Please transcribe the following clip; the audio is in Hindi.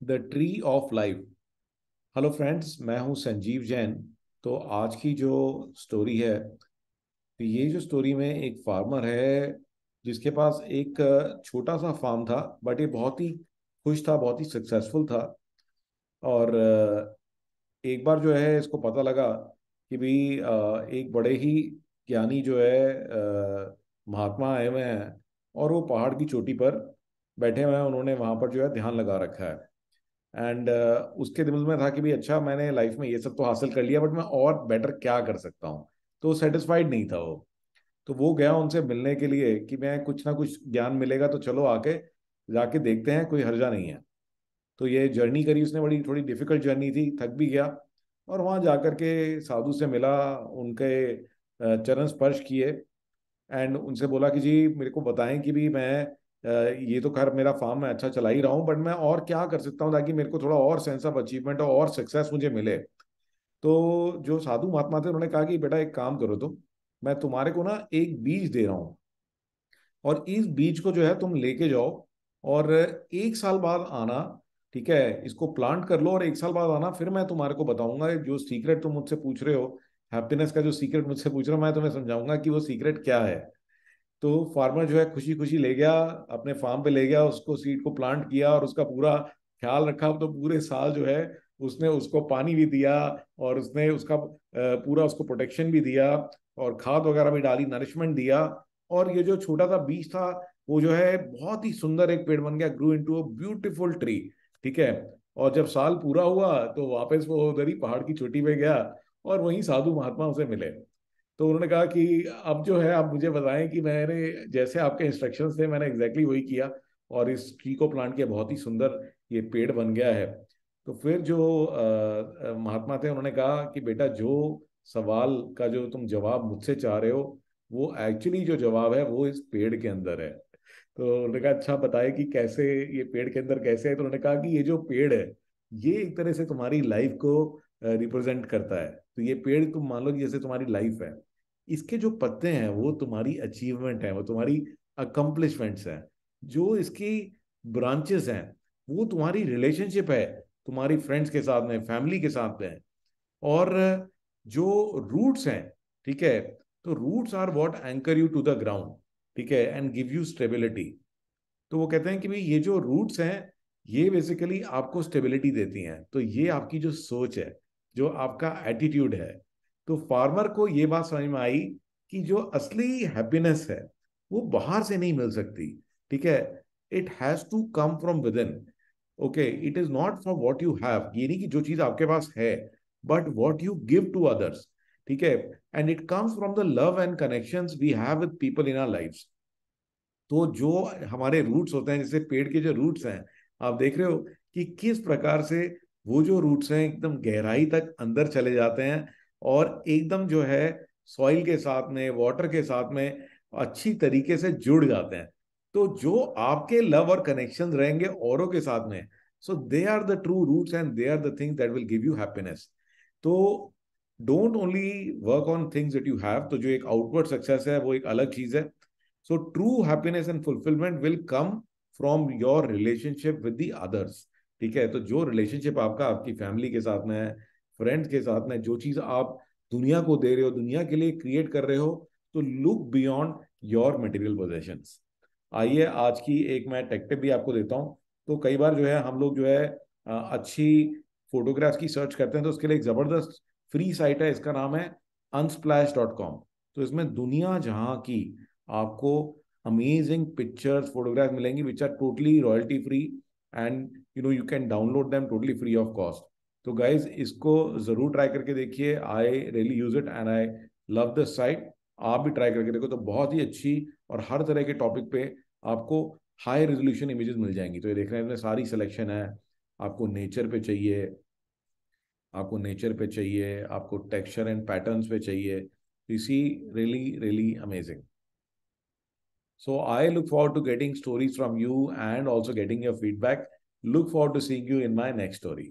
The tree of life. Hello friends, मैं हूं संजीव जैन। तो आज की जो स्टोरी है, तो ये जो स्टोरी में एक फार्मर है जिसके पास एक छोटा सा फार्म था, बट ये बहुत ही खुश था, बहुत ही सक्सेसफुल था। और एक बार जो है इसको पता लगा कि भाई एक बड़े ही ज्ञानी जो है महात्मा आए हुए हैं और वो पहाड़ की चोटी पर बैठे हुए हैं। उन्होंने वहां पर जो है ध्यान लगा रखा है। एंड उसके दिमाग में था कि भाई अच्छा, मैंने लाइफ में ये सब तो हासिल कर लिया, बट मैं और बेटर क्या कर सकता हूँ। तो सेटिस्फाइड नहीं था वो। तो वो गया उनसे मिलने के लिए कि मैं कुछ ना कुछ ज्ञान मिलेगा तो चलो आके जाके देखते हैं, कोई हर्जा नहीं है। तो ये जर्नी करी उसने, बड़ी थोड़ी डिफिकल्ट जर्नी थी, थक भी गया। और वहां जाकर के साधु से मिला, उनके चरण स्पर्श किए एंड उनसे बोला कि जी मेरे को बताएं कि भी मैं ये तो खैर मेरा फार्म मैं अच्छा चला ही रहा हूँ, बट मैं और क्या कर सकता हूँ ताकि मेरे को थोड़ा और सेंस ऑफ अचीवमेंट और सक्सेस मुझे मिले। तो जो साधु महात्मा थे उन्होंने कहा कि बेटा एक काम करो तुम, मैं तुम्हारे को ना एक बीज दे रहा हूँ, और इस बीज को जो है तुम लेके जाओ और 1 साल बाद आना। ठीक है, इसको प्लांट कर लो और 1 साल बाद आना, फिर मैं तुम्हारे को बताऊंगा जो सीक्रेट तुम मुझसे पूछ रहे हो, हैप्पीनेस का जो सीक्रेट मुझसे पूछ रहे हो, मैं तुम्हें समझाऊंगा कि वो सीक्रेट क्या है। तो फार्मर जो है खुशी खुशी ले गया, अपने फार्म पे ले गया, उसको सीड को प्लांट किया और उसका पूरा ख्याल रखा। तो पूरे साल जो है उसने उसको पानी भी दिया और उसने उसका पूरा उसको प्रोटेक्शन भी दिया और खाद वगैरह भी डाली, नरिशमेंट दिया। और ये जो छोटा सा बीज था वो जो है बहुत ही सुंदर एक पेड़ बन गया, ग्रू इनटू अ ब्यूटीफुल ट्री। ठीक है। और जब साल पूरा हुआ तो वापस वो उधर ही पहाड़ की चोटी पे गया और वहीं साधु महात्मा उसे मिले। तो उन्होंने कहा कि अब जो है आप मुझे बताएं कि मैंने जैसे आपके इंस्ट्रक्शंस थे मैंने एग्जैक्टली वही किया और इस ट्री को प्लांट किया, बहुत ही सुंदर ये पेड़ बन गया है। तो फिर जो महात्मा थे उन्होंने कहा कि बेटा जो सवाल का जो तुम जवाब मुझसे चाह रहे हो, वो एक्चुअली जो जवाब है वो इस पेड़ के अंदर है। तो उन्होंने कहा अच्छा बताए कि कैसे, ये पेड़ के अंदर कैसे है। तो उन्होंने कहा कि ये जो पेड़ है ये एक तरह से तुम्हारी लाइफ को रिप्रेजेंट करता है। तो ये पेड़ तुम मान लो कि जैसे तुम्हारी लाइफ है, इसके जो पत्ते हैं वो तुम्हारी अचीवमेंट है, वो तुम्हारी अकम्पलिशमेंट्स हैं। जो इसकी ब्रांचेस हैं वो तुम्हारी रिलेशनशिप है, तुम्हारी फ्रेंड्स के साथ में, फैमिली के साथ में। और जो रूट्स हैं, ठीक है, तो roots are what anchor you to the ground. ठीक है, एंड गिव यू स्टेबिलिटी। तो वो कहते हैं कि भाई ये जो रूट्स हैं ये बेसिकली आपको स्टेबिलिटी देती हैं। तो ये आपकी जो सोच है, जो आपका एटीट्यूड है। तो फार्मर को ये बात समझ में आई कि जो असली हैप्पीनेस है वो बाहर से नहीं मिल सकती। ठीक है, it has to come from within. Okay, it is not for what you have, ये नहीं कि जो चीज आपके पास है, but what you give to others. ठीक है, and it comes from the love and connections we have with people in our lifes. तो जो हमारे रूट्स होते हैं, जैसे पेड़ के जो रूट्स हैं, आप देख रहे हो कि किस प्रकार से वो जो रूट्स हैं एकदम गहराई तक अंदर चले जाते हैं और एकदम जो है सॉइल के साथ में, वाटर के साथ में अच्छी तरीके से जुड़ जाते हैं। तो जो आपके लव और कनेक्शन रहेंगे औरों के साथ में, so they are the true roots and they are the things that will give you happiness. तो don't only work on things that you have. तो जो एक आउटवर्ड सक्सेस है वो एक अलग चीज है। So true happiness and fulfillment will come from your relationship with the others। ठीक है, तो जो रिलेशनशिप आपका आपकी फैमिली के साथ में है, फ्रेंड्स के साथ में, जो चीज आप दुनिया को दे रहे हो, दुनिया के लिए क्रिएट कर रहे हो, तो look beyond your material possessions. आइए आज की एक मैं टेक टिप भी आपको देता हूँ। तो कई बार जो है हम लोग जो है अच्छी फोटोग्राफ्स की सर्च करते हैं, तो उसके लिए एक जबरदस्त फ्री साइट है, इसका नाम है unsplash.com। तो इसमें दुनिया जहां की आपको अमेजिंग पिक्चर्स, फोटोग्राफ मिलेंगी which are totally royalty free, and you can download them totally free of cost. तो गाइज इसको जरूर ट्राई करके देखिए। I really use it and I love this site. आप भी ट्राई करके देखो, तो बहुत ही अच्छी और हर तरह के टॉपिक पे आपको हाई रेजोल्यूशन इमेजेस मिल जाएंगी। तो ये देख रहे हैं इसमें सारी सिलेक्शन है। आपको नेचर पे चाहिए, आपको नेचर पे चाहिए, आपको टेक्सचर एंड पैटर्न्स पे चाहिए। इसी really really amazing. So I look forward to getting stories from you and also getting your feedback. Look forward to seeing you in my next story.